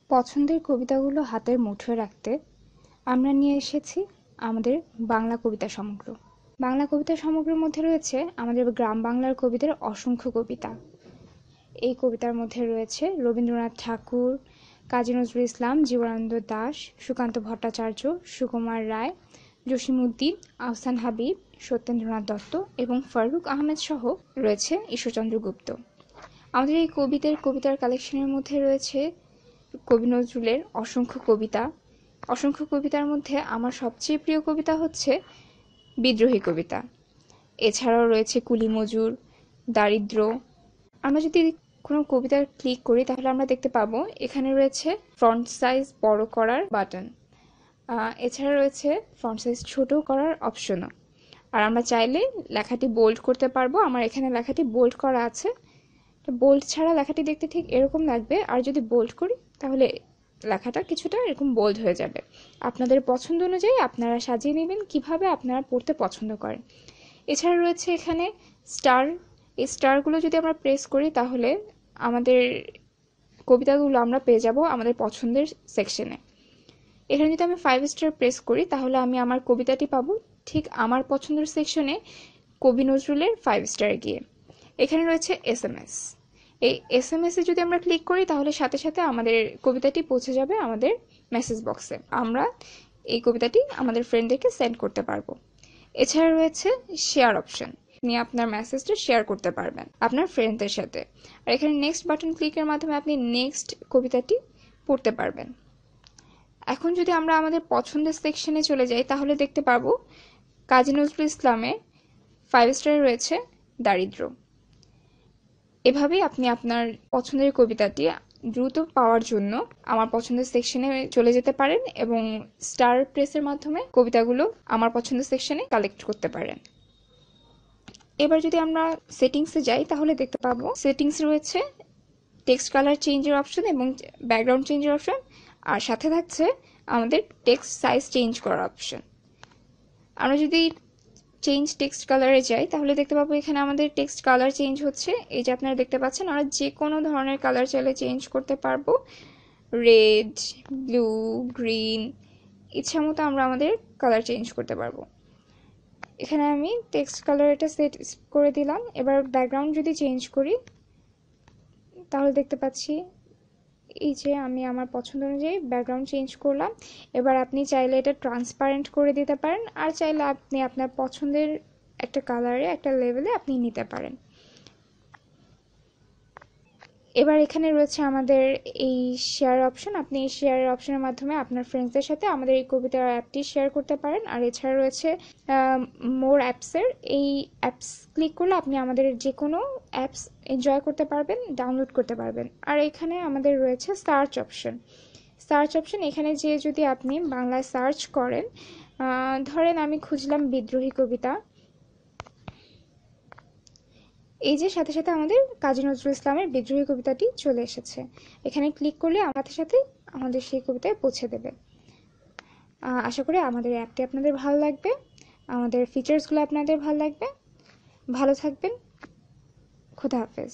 পছন্দের কবিতাগুলো হাতের মুঠোয় রাখতে আমরা নিয়ে এসেছি আমাদের বাংলা কবিতা সমগ্র। বাংলা কবিতা সমগ্রের মধ্যে রয়েছে আমাদের গ্রাম বাংলার কবিদের অসংখ্য কবিতা। এই কবিতার মধ্যে রয়েছে রবীন্দ্রনাথ ঠাকুর, কাজী নজরুল ইসলাম, জীবনানন্দ দাশ, সুকান্ত ভট্টাচার্য, সুকুমার রায়, জসিমউদ্দিন, আহসান হাবীব, সত্যেন্দ্রনাথ দত্ত এবং ফারুক আহমেদ সহ রয়েছে ঈশ্বরচন্দ্র গুপ্ত। আমাদের এই কবিতার কালেকশনের মধ্যে রয়েছে কবি নজরুলের অসংখ্য কবিতার মধ্যে আমার সবচেয়ে প্রিয় কবিতা হচ্ছে বিদ্রোহী কবিতা। এছাড়াও রয়েছে কুলি মজুর, দারিদ্র। আমরা যদি কোনো কবিতার ক্লিক করি তাহলে আমরা দেখতে পাবো এখানে রয়েছে ফন্ট সাইজ বড় করার বাটন, এছাড়া রয়েছে ফন্ট সাইজ ছোট করার অপশনও। আর আমরা চাইলে লেখাটি বোল্ড করতে পারবো। আমার এখানে লেখাটি বোল্ড করা আছে। বোল্ড ছাড়া লেখাটি দেখতে ঠিক এরকম লাগবে, আর যদি বোল্ড করি তাহলে লেখাটা কিছুটা এরকম বোল্ড হয়ে যাবে। আপনাদের পছন্দ অনুযায়ী আপনারা সাজিয়ে নেবেন কিভাবে আপনারা পড়তে পছন্দ করেন। এছাড়া রয়েছে এখানে স্টার। এই স্টারগুলো যদি আমরা প্রেস করি তাহলে আমাদের কবিতাগুলো আমরা পেয়ে যাব আমাদের পছন্দের সেকশনে। এখানে যদি আমি 5 স্টার প্রেস করি তাহলে আমি আমার কবিতাটি পাবো ঠিক আমার পছন্দের সেকশনে, কবি নজরুলের 5 স্টার গিয়ে। এখানে রয়েছে SMS। এই SMS এ যদি আমরা ক্লিক করি তাহলে সাথে সাথে আমাদের কবিতাটি পৌঁছে যাবে আমাদের মেসেজ বক্সে। আমরা এই কবিতাটি আমাদের ফ্রেন্ডদেরকে সেন্ড করতে পারবো। এছাড়া রয়েছে শেয়ার অপশন, আপনি আপনার মেসেজটা শেয়ার করতে পারবেন আপনার ফ্রেন্ডদের সাথে। আর এখানে নেক্সট বাটন ক্লিকের মাধ্যমে আপনি নেক্সট কবিতাটি পড়তে পারবেন। এখন যদি আমরা আমাদের পছন্দের সেকশনে চলে যাই তাহলে দেখতে পাবো কাজী নজরুল ইসলামের 5 স্টারে রয়েছে দারিদ্র। এভাবেই আপনি আপনার পছন্দের কবিতাটি দ্রুত পাওয়ার জন্য আমার পছন্দের সেকশনে চলে যেতে পারেন এবং স্টার প্রেসের মাধ্যমে কবিতাগুলো আমার পছন্দের সেকশনে কালেক্ট করতে পারেন। এবার যদি আমরা সেটিংসে যাই তাহলে দেখতে পাবো সেটিংস রয়েছে টেক্সট কালার চেঞ্জের অপশন এবং ব্যাকগ্রাউন্ড চেঞ্জের অপশন, আর সাথে থাকছে আমাদের টেক্সট সাইজ চেঞ্জ করার অপশন। আমরা যদি চেঞ্জ টেক্সট কালারে যাই তাহলে দেখতে পাবো এখানে আমাদের টেক্সট কালার চেঞ্জ হচ্ছে। এই যে আপনারা দেখতে পাচ্ছেন, আমরা যে কোনো ধরনের কালার চাইলে চেঞ্জ করতে পারবো। রেড, ব্লু, গ্রিন, ইচ্ছা মতো আমরা আমাদের কালার চেঞ্জ করতে পারবো। এখানে আমি টেক্সট কালার এটা সেট করে দিলাম। এবার ব্যাকগ্রাউন্ড যদি চেঞ্জ করি তাহলে দেখতে পাচ্ছি এই যে আমি আমার পছন্দ অনুযায়ী ব্যাকগ্রাউন্ড চেঞ্জ করলাম। এবার আপনি চাইলে এটা ট্রান্সপারেন্ট করে দিতে পারেন, আর চাইলে আপনি আপনার পছন্দের একটা কালারে একটা লেভেলে আপনি নিতে পারেন। এবার এখানে রয়েছে আমাদের এই শেয়ার অপশন। আপনি এই শেয়ার অপশনের মাধ্যমে আপনার ফ্রেন্ডসদের সাথে আমাদের এই কবিতার অ্যাপটি শেয়ার করতে পারেন। আর এছাড়া রয়েছে মোর অ্যাপসের, এই অ্যাপস ক্লিক করলে আপনি আমাদের যে কোনো অ্যাপস এনজয় করতে পারবেন, ডাউনলোড করতে পারবেন। আর এখানে আমাদের রয়েছে সার্চ অপশন। এখানে যে যদি আপনি বাংলায় সার্চ করেন, ধরেন আমি খুঁজলাম বিদ্রোহী কবিতা, এই যে সাথে সাথে আমাদের কাজী নজরুল ইসলামের বিদ্রোহী কবিতাটি চলে এসেছে। এখানে ক্লিক করলে আমাদের সাথে আমাদের সেই কবিতায় পৌঁছে দেবে। আশা করি আমাদের অ্যাপটি আপনাদের ভালো লাগবে, আমাদের ফিচার্সগুলো আপনাদের ভালো লাগবে। ভালো থাকবেন। খোদা হাফেজ।